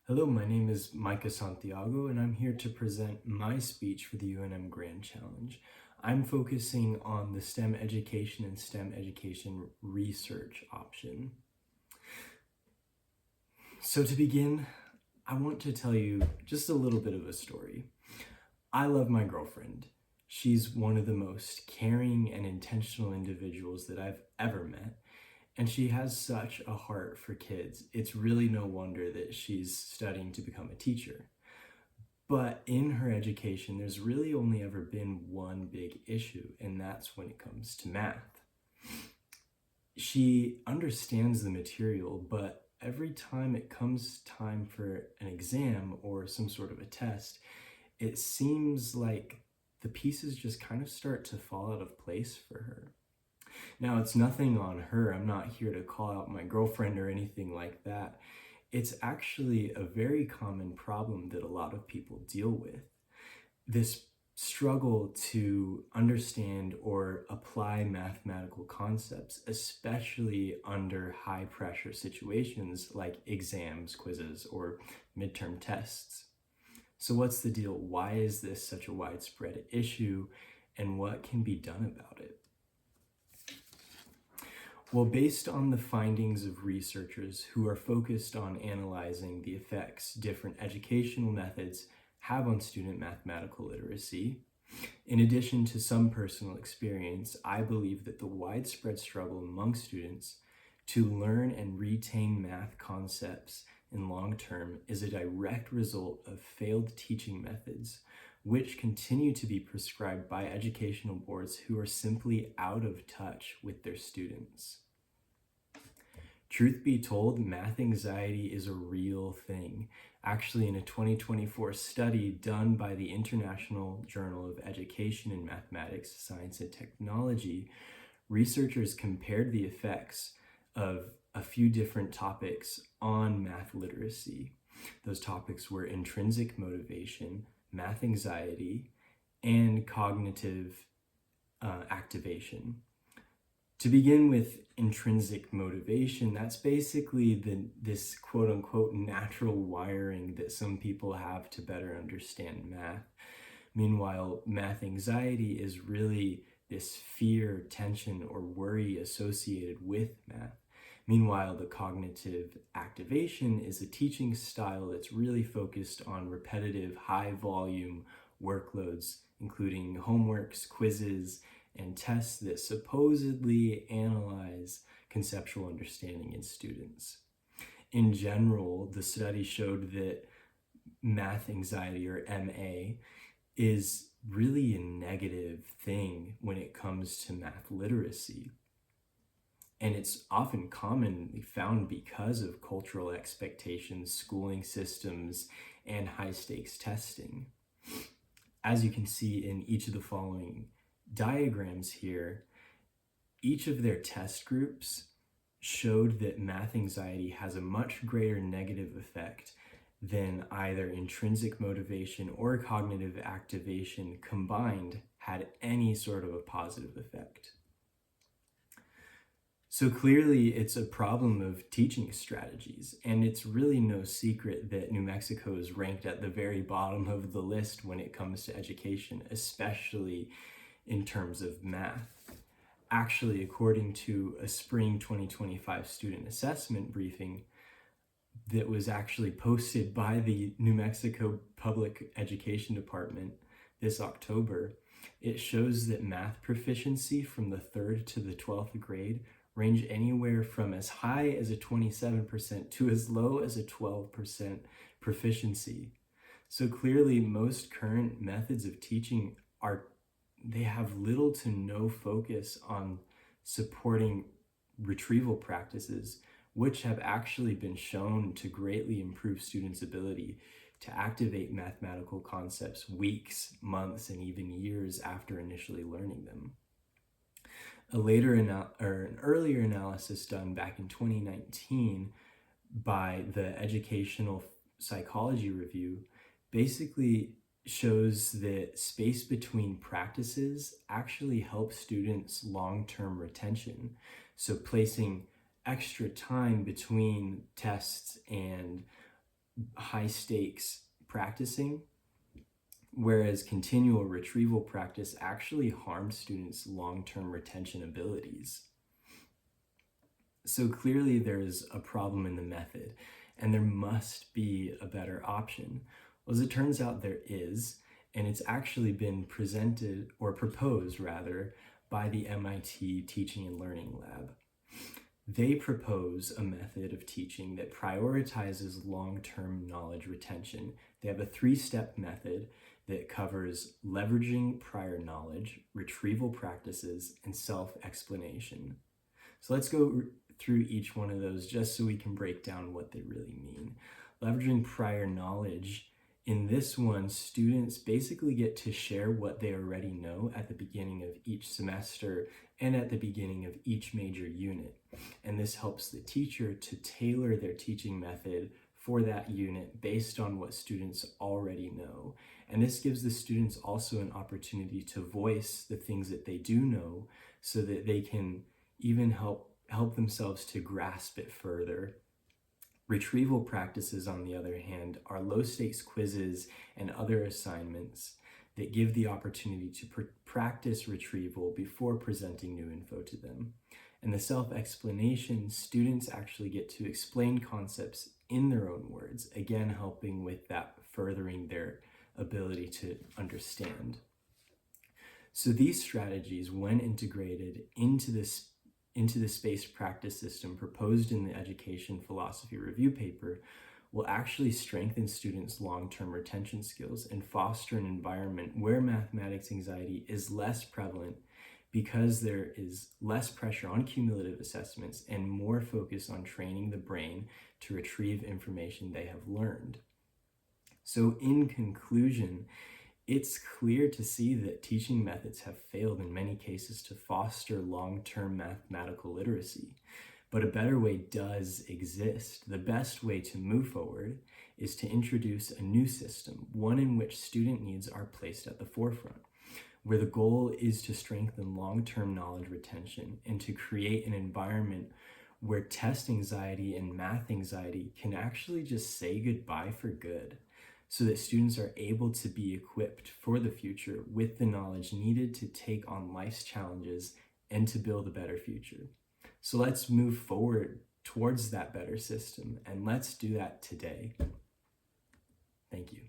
Hello, my name is Micah Santiago, and I'm here to present my speech for the UNM Grand Challenge. I'm focusing on the STEM education and STEM education research option. So to begin, I want to tell you just a little bit of a story. I love my girlfriend. She's one of the most caring and intentional individuals that I've ever met. And she has such a heart for kids. It's really no wonder that she's studying to become a teacher. But in her education, there's really only ever been one big issue, and that's when it comes to math. She understands the material, but every time it comes time for an exam or some sort of a test, it seems like the pieces just kind of start to fall out of place for her. Now, it's nothing on her. I'm not here to call out my girlfriend or anything like that. It's actually a very common problem that a lot of people deal with. This struggle to understand or apply mathematical concepts, especially under high pressure situations like exams, quizzes, or midterm tests. So what's the deal? Why is this such a widespread issue, and what can be done about it? Well, based on the findings of researchers who are focused on analyzing the effects different educational methods have on student mathematical literacy, in addition to some personal experience, I believe that the widespread struggle among students to learn and retain math concepts in long term is a direct result of failed teaching methods, which continue to be prescribed by educational boards who are simply out of touch with their students. Truth be told, math anxiety is a real thing. Actually, in a 2024 study done by the International Journal of Education in Mathematics, Science, and Technology, researchers compared the effects of a few different topics on math literacy. Those topics were intrinsic motivation, math anxiety, and cognitive activation. To begin with intrinsic motivation, that's basically this quote-unquote natural wiring that some people have to better understand math. Meanwhile, math anxiety is really this fear, tension, or worry associated with math. Meanwhile, the cognitive activation is a teaching style that's really focused on repetitive, high-volume workloads, including homeworks, quizzes, and tests that supposedly analyze conceptual understanding in students. In general, the study showed that math anxiety, or MA, is really a negative thing when it comes to math literacy. And it's often commonly found because of cultural expectations, schooling systems, and high-stakes testing. As you can see in each of the following diagrams here, each of their test groups showed that math anxiety has a much greater negative effect than either intrinsic motivation or cognitive activation combined had any sort of a positive effect. So clearly it's a problem of teaching strategies, and it's really no secret that New Mexico is ranked at the very bottom of the list when it comes to education, especially in terms of math. Actually, according to a spring 2025 student assessment briefing that was actually posted by the New Mexico Public Education Department this October, it shows that math proficiency from the 3rd to the 12th grade range anywhere from as high as a 27% to as low as a 12% proficiency. So clearly, most current methods of teaching they have little to no focus on supporting retrieval practices, which have actually been shown to greatly improve students' ability to activate mathematical concepts weeks, months, and even years after initially learning them. An earlier analysis done back in 2019 by the Educational Psychology Review basically shows that space between practices actually helps students' long-term retention. So placing extra time between tests and high stakes practicing, whereas continual retrieval practice actually harms students' long-term retention abilities. So clearly there's a problem in the method, and there must be a better option. Well, as it turns out, there is, and it's actually been presented, or proposed rather, by the MIT Teaching and Learning Lab. They propose a method of teaching that prioritizes long-term knowledge retention. They have a 3-step method that covers leveraging prior knowledge, retrieval practices, and self-explanation. So let's go through each one of those just so we can break down what they really mean. Leveraging prior knowledge. In this one, students basically get to share what they already know at the beginning of each semester and at the beginning of each major unit. And this helps the teacher to tailor their teaching method for that unit based on what students already know. And this gives the students also an opportunity to voice the things that they do know so that they can even help themselves to grasp it further. Retrieval practices, on the other hand, are low-stakes quizzes and other assignments that give the opportunity to practice retrieval before presenting new info to them. And the self-explanation, students actually get to explain concepts in their own words, again helping with that, furthering their ability to understand. So these strategies, when integrated into the spaced practice system proposed in the Education Philosophy Review paper, will actually strengthen students' long-term retention skills and foster an environment where mathematics anxiety is less prevalent because there is less pressure on cumulative assessments and more focus on training the brain to retrieve information they have learned. So in conclusion, it's clear to see that teaching methods have failed in many cases to foster long-term mathematical literacy, but a better way does exist. The best way to move forward is to introduce a new system, one in which student needs are placed at the forefront, where the goal is to strengthen long-term knowledge retention and to create an environment where test anxiety and math anxiety can actually just say goodbye for good, so that students are able to be equipped for the future with the knowledge needed to take on life's challenges and to build a better future. So let's move forward towards that better system, and let's do that today. Thank you.